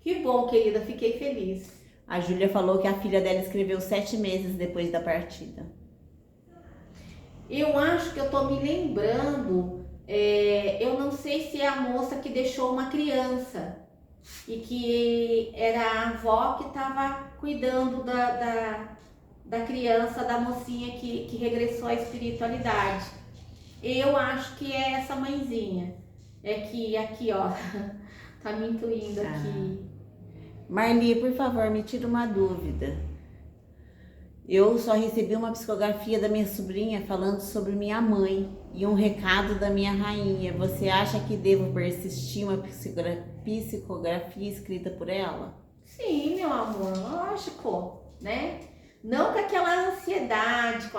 Que bom, querida, fiquei feliz. A Júlia falou que a filha dela escreveu 7 meses depois da partida. Eu acho que eu tô me lembrando, eu não sei se é a moça que deixou uma criança e que era a avó que estava cuidando da criança, da mocinha que regressou à espiritualidade. Eu acho que é essa mãezinha. É que aqui, ó, tá me intuindo aqui. Marli, por favor, me tira uma dúvida. Eu só recebi uma psicografia da minha sobrinha falando sobre minha mãe e um recado da minha rainha. Você acha que devo persistir uma psicografia escrita por ela? Sim, meu amor, lógico, né? Não com aquela ansiedade, com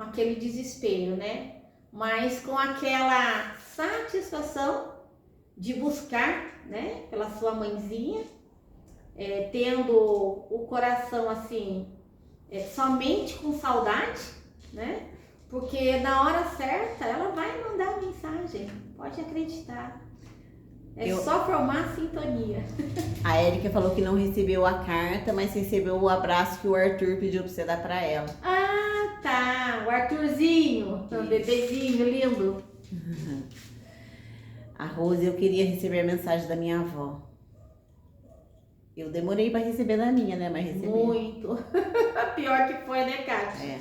aquele desespero, né? Mas com aquela satisfação de buscar, né, pela sua mãezinha, tendo o coração assim, somente com saudade, né? Porque na hora certa ela vai mandar a mensagem, pode acreditar. É só formar a sintonia. A Érica falou que não recebeu a carta, mas recebeu o abraço que o Arthur pediu pra você dar pra ela. Ah, tá. O Arthurzinho, o bebezinho lindo. A Rose, eu queria receber a mensagem da minha avó. Eu demorei pra receber da minha, né? Mas recebi. Muito. Pior que foi, né, Kátia? É.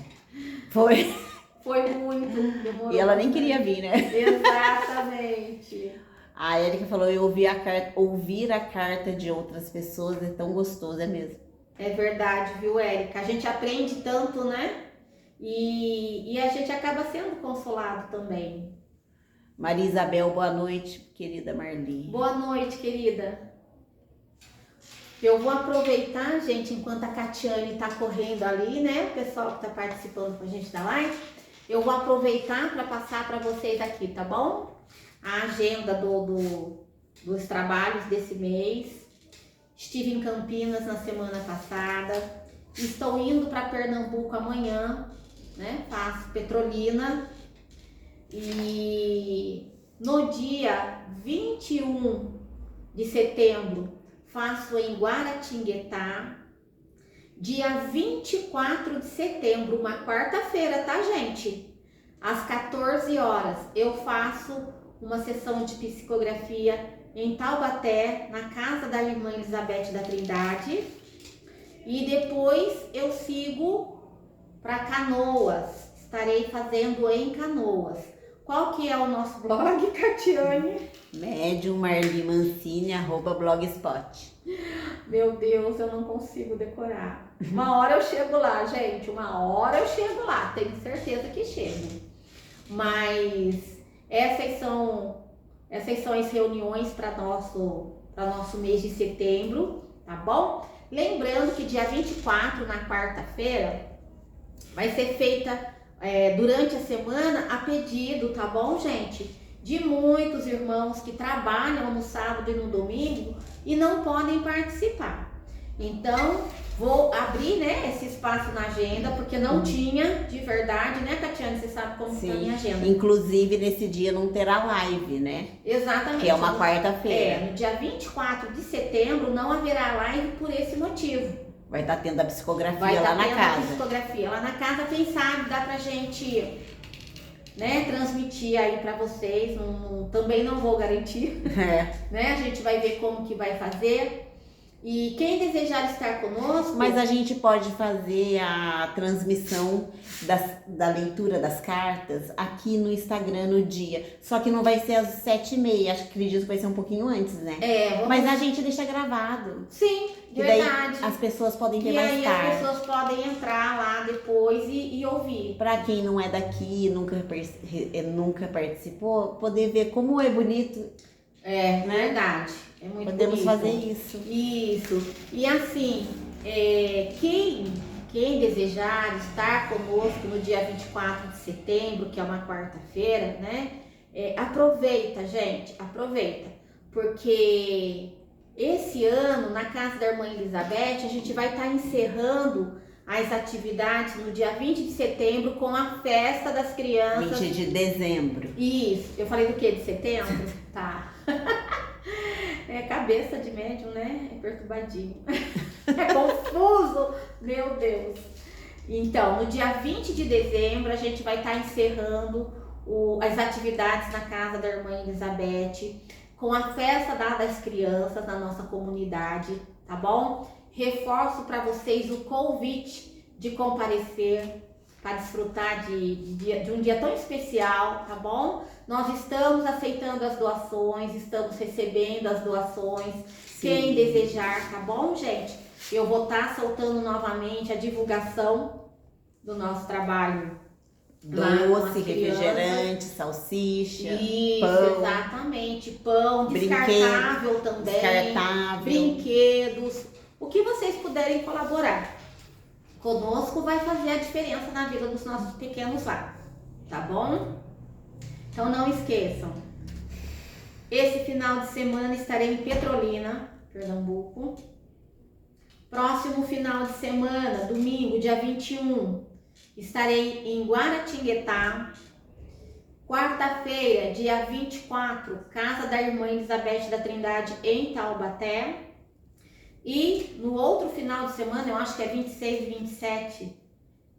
Foi. Foi muito. Demorou. E ela nem queria vir, né? Exatamente. A Érica falou, eu ouvir a carta de outras pessoas é tão gostoso, é mesmo. É verdade, viu, Érica? A gente aprende tanto, né? E a gente acaba sendo consolado também. Maria Isabel, boa noite, querida Marli. Boa noite, querida. Eu vou aproveitar, gente, enquanto a Catiane tá correndo ali, né? O pessoal que tá participando com a gente da live. Eu vou aproveitar para passar para vocês aqui, tá bom? A agenda dos trabalhos desse mês. Estive em Campinas na semana passada. Estou indo para Pernambuco amanhã, né? Faço Petrolina. E no dia 21 de setembro faço em Guaratinguetá. Dia 24 de setembro, uma quarta-feira, tá, gente? Às 14 horas, eu faço uma sessão de psicografia em Taubaté, na casa da irmã Elizabeth da Trindade. E depois eu sigo para Canoas. Estarei fazendo em Canoas. Qual que é o nosso blog, Catiane? Médium Marli Mancini, @blogspot. Meu Deus, eu não consigo decorar. Uma hora eu chego lá, gente. Uma hora eu chego lá. Tenho certeza que chego. Mas essas são as reuniões para nosso mês de setembro, tá bom? Lembrando que dia 24, na quarta-feira, vai ser feita durante a semana a pedido, tá bom, gente? De muitos irmãos que trabalham no sábado e no domingo e não podem participar. Então, vou abrir, né, esse espaço na agenda, porque não tinha de verdade, né, Catiane? Você sabe como está a minha agenda. Inclusive, nesse dia não terá live, né? Exatamente. Que é uma quarta-feira. No dia 24 de setembro não haverá live por esse motivo. Vai estar tendo a psicografia lá na casa. Psicografia lá na casa, quem sabe dá pra gente, né, transmitir aí pra vocês. Também não vou garantir, né? A gente vai ver como que vai fazer. E quem desejar estar conosco... Mas a gente pode fazer a transmissão da leitura das cartas aqui no Instagram no dia. Só que não vai ser às 7h30, acredito que vai ser um pouquinho antes, né? Mas a gente deixa gravado. Sim, verdade. Daí as pessoas podem ver e mais aí tarde. As pessoas podem entrar lá depois e ouvir. Pra quem não é daqui, nunca participou, poder ver como é bonito. Né? Verdade. É muito Podemos bonito. fazer isso. Isso. E assim, quem desejar estar conosco no dia 24 de setembro, que é uma quarta-feira, né? Aproveita, gente, aproveita. Porque esse ano, na casa da irmã Elizabeth, a gente vai estar encerrando as atividades no dia 20 de setembro com a festa das crianças. 20 de dezembro. Isso. Eu falei do que? De setembro? Tá. Cabeça de médium, né? É perturbadinho. É confuso. Meu Deus. Então, no dia 20 de dezembro, a gente vai estar encerrando as atividades na casa da irmã Elizabeth com a festa das crianças na nossa comunidade, tá bom? Reforço para vocês o convite de comparecer para desfrutar de um dia tão especial, tá bom? Nós estamos aceitando as doações, estamos recebendo as doações. Sim. Quem desejar, tá bom, gente? Eu vou estar soltando novamente a divulgação do nosso trabalho. Doce, refrigerante, salsicha, isso, pão. Exatamente. Pão, descartável também. Descartável. Brinquedos. O que vocês puderem colaborar conosco vai fazer a diferença na vida dos nossos pequenos lá, tá bom? Então não esqueçam, esse final de semana estarei em Petrolina, Pernambuco. Próximo final de semana, domingo, dia 21, Estarei em Guaratinguetá. Quarta-feira, dia 24, casa da irmã Elizabeth da Trindade em Taubaté. E no outro final de semana, eu acho que é 26 e 27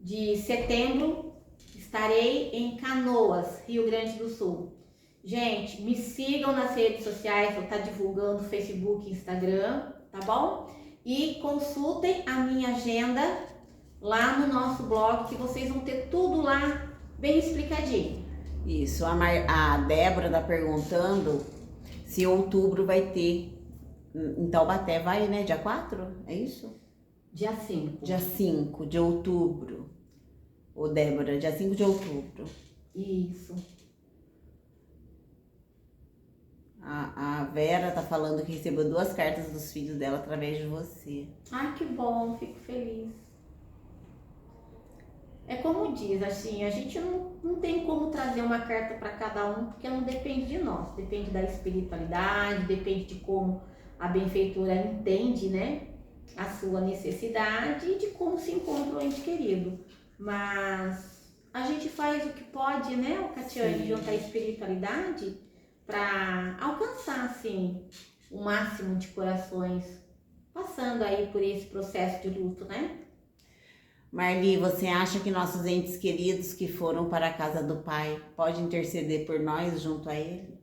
de setembro, estarei em Canoas, Rio Grande do Sul. Gente, me sigam nas redes sociais, vou estar divulgando Facebook e Instagram, tá bom? E consultem a minha agenda lá no nosso blog, que vocês vão ter tudo lá bem explicadinho. Isso, a Débora tá perguntando se outubro vai ter em Taubaté, vai, né? Dia 4? É isso? Dia 5. Dia 5 de outubro. Ô, Débora, dia 5 de outubro. Isso. A Vera tá falando que recebeu 2 cartas dos filhos dela através de você. Ai, que bom, fico feliz. É como diz, assim, a gente não tem como trazer uma carta para cada um, porque não depende de nós, depende da espiritualidade, depende de como a benfeitora entende, né, a sua necessidade e de como se encontra o ente querido. Mas a gente faz o que pode, né, Catiane, junto à espiritualidade, para alcançar, assim, o máximo de corações, passando aí por esse processo de luto, né? Marli, você acha que nossos entes queridos que foram para a casa do Pai podem interceder por nós junto a Ele?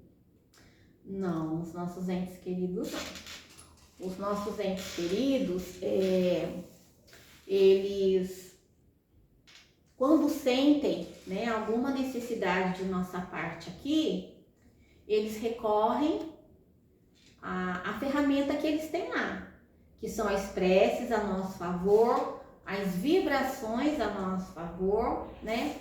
Não, os nossos entes queridos não. Os nossos entes queridos, eles, quando sentem, né, alguma necessidade de nossa parte aqui, eles recorrem à ferramenta que eles têm lá, que são as preces a nosso favor, as vibrações a nosso favor, né?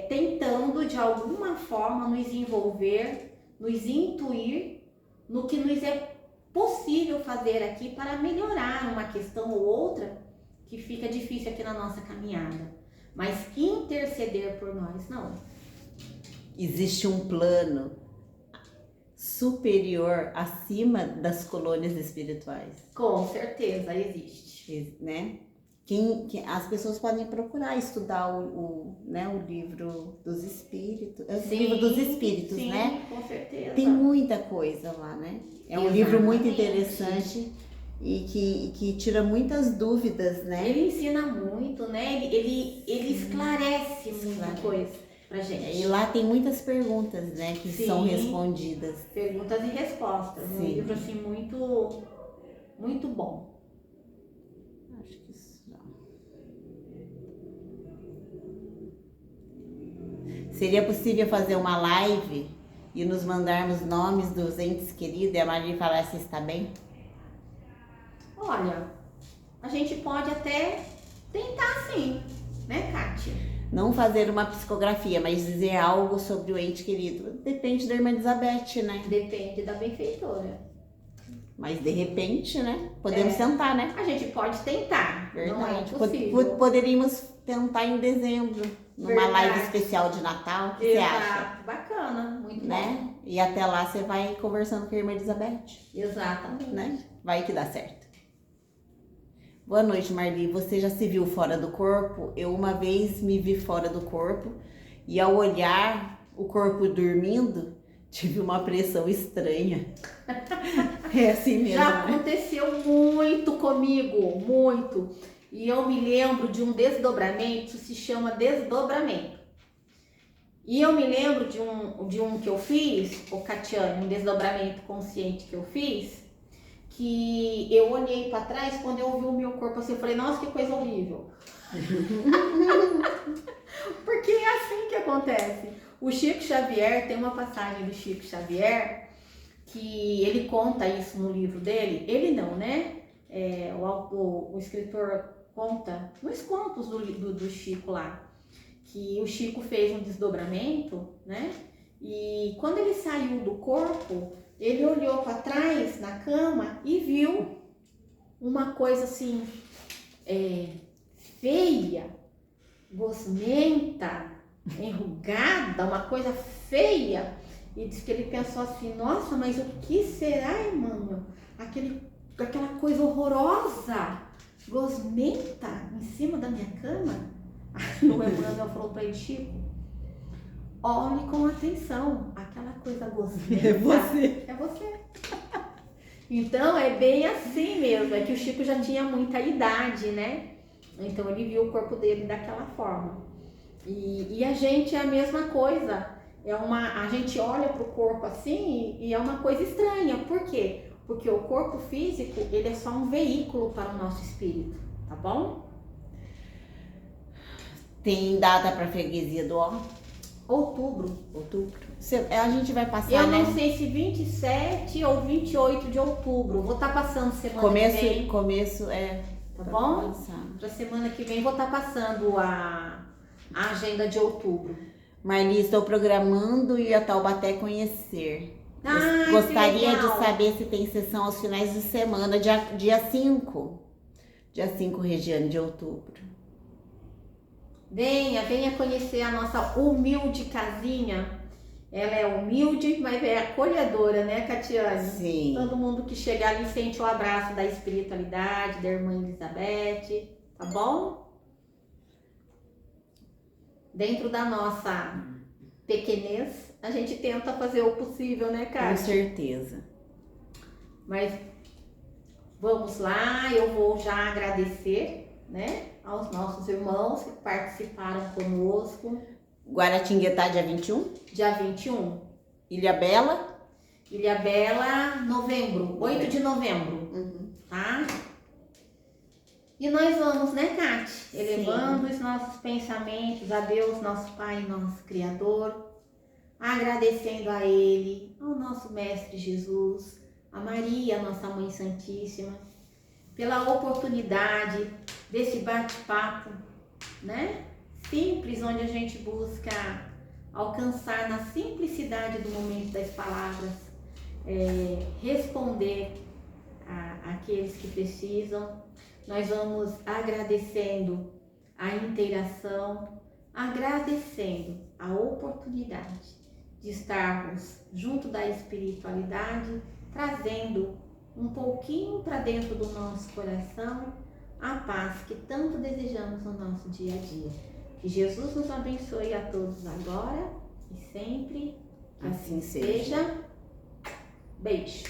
Tentando de alguma forma nos envolver, nos intuir no que nos é possível fazer aqui para melhorar uma questão ou outra que fica difícil aqui na nossa caminhada. Mas interceder por nós, não. Existe um plano superior acima das colônias espirituais? Com certeza existe. Né? As pessoas podem procurar estudar o livro dos espíritos, Sim, o livro dos espíritos, sim, né? Com certeza. Tem muita coisa lá, né? É um livro muito interessante e que tira muitas dúvidas, né? Ele ensina muito, né? Ele esclarece muita coisa pra gente. E lá tem muitas perguntas, né, que são respondidas. Perguntas e respostas. Um livro assim muito, muito bom. Acho que isso. Seria possível fazer uma live e nos mandarmos nomes dos entes queridos e a Maria falar se está bem? Olha, a gente pode até tentar sim, né, Kátia? Não fazer uma psicografia, mas dizer algo sobre o ente querido. Depende da irmã Elizabeth, né? Depende da benfeitora. Mas de repente, né? Podemos tentar, né? A gente pode tentar. Verdade. Não é impossível. Poderíamos tentar em dezembro, numa live especial de Natal. O que você acha? Bacana, muito né? bom. E até lá você vai conversando com a irmã Elizabeth. Exatamente. Né? Vai que dá certo. Boa noite, Marli. Você já se viu fora do corpo? Eu uma vez me vi fora do corpo e ao olhar o corpo dormindo, tive uma pressão estranha. É assim mesmo. Já aconteceu muito comigo, muito. E eu me lembro de um desdobramento, se chama desdobramento. E eu me lembro de um que eu fiz, o Catiane, um desdobramento consciente que eu fiz, que eu olhei para trás, quando eu vi o meu corpo assim, eu falei, nossa, que coisa horrível. Porque é assim que acontece. O Chico Xavier, tem uma passagem do Chico Xavier, que ele conta isso no livro dele, ele não, né? O escritor conta nos contos do Chico lá, que o Chico fez um desdobramento, né? E quando ele saiu do corpo, ele olhou para trás na cama e viu uma coisa assim, feia, gosmenta, enrugada, uma coisa feia. E disse que ele pensou assim, nossa, mas o que será, Emmanuel? Aquela coisa horrorosa, gosmenta em cima da minha cama? Aí o Emmanuel falou para ele, Chico, olhe com atenção, aquela coisa gostosa. É você. É você. Então é bem assim mesmo, é que o Chico já tinha muita idade, né? Então ele viu o corpo dele daquela forma. E a gente é a mesma coisa. A gente olha para o corpo assim e é uma coisa estranha. Por quê? Porque o corpo físico, ele é só um veículo para o nosso espírito, tá bom? Tem data para freguesia do Ó? Outubro. A gente vai passar, Eu né? não sei se 27 ou 28 de outubro. Vou estar passando semana que vem. Começo, Tá bom? Pra semana que vem vou estar passando a agenda de outubro. Marli, estou programando ir a Taubaté conhecer. Gostaria de saber se tem sessão aos finais de semana, dia 5. Dia 5, Regiane, de outubro. Venha conhecer a nossa humilde casinha. Ela é humilde, mas é acolhedora, né, Catiane? Sim. Todo mundo que chega ali sente o abraço da espiritualidade, da irmã Elizabeth, tá bom? Dentro da nossa pequenez, a gente tenta fazer o possível, né, Cátia? Com certeza. Mas vamos lá, eu vou já agradecer, né, aos nossos irmãos que participaram conosco. Guaratinguetá, dia 21. Dia 21. Ilhabela, novembro, 8 de novembro, tá? E nós vamos, né, Cátia? Elevando os nossos pensamentos a Deus, nosso Pai, nosso Criador, agradecendo a Ele, ao nosso Mestre Jesus, a Maria, nossa Mãe Santíssima, pela oportunidade desse bate-papo, né? Simples, onde a gente busca alcançar na simplicidade do momento das palavras, responder àqueles que precisam. Nós vamos agradecendo a interação, agradecendo a oportunidade de estarmos junto da espiritualidade, trazendo um pouquinho para dentro do nosso coração a paz que tanto desejamos no nosso dia a dia. Que Jesus nos abençoe a todos agora e sempre. Que assim seja. Beijo.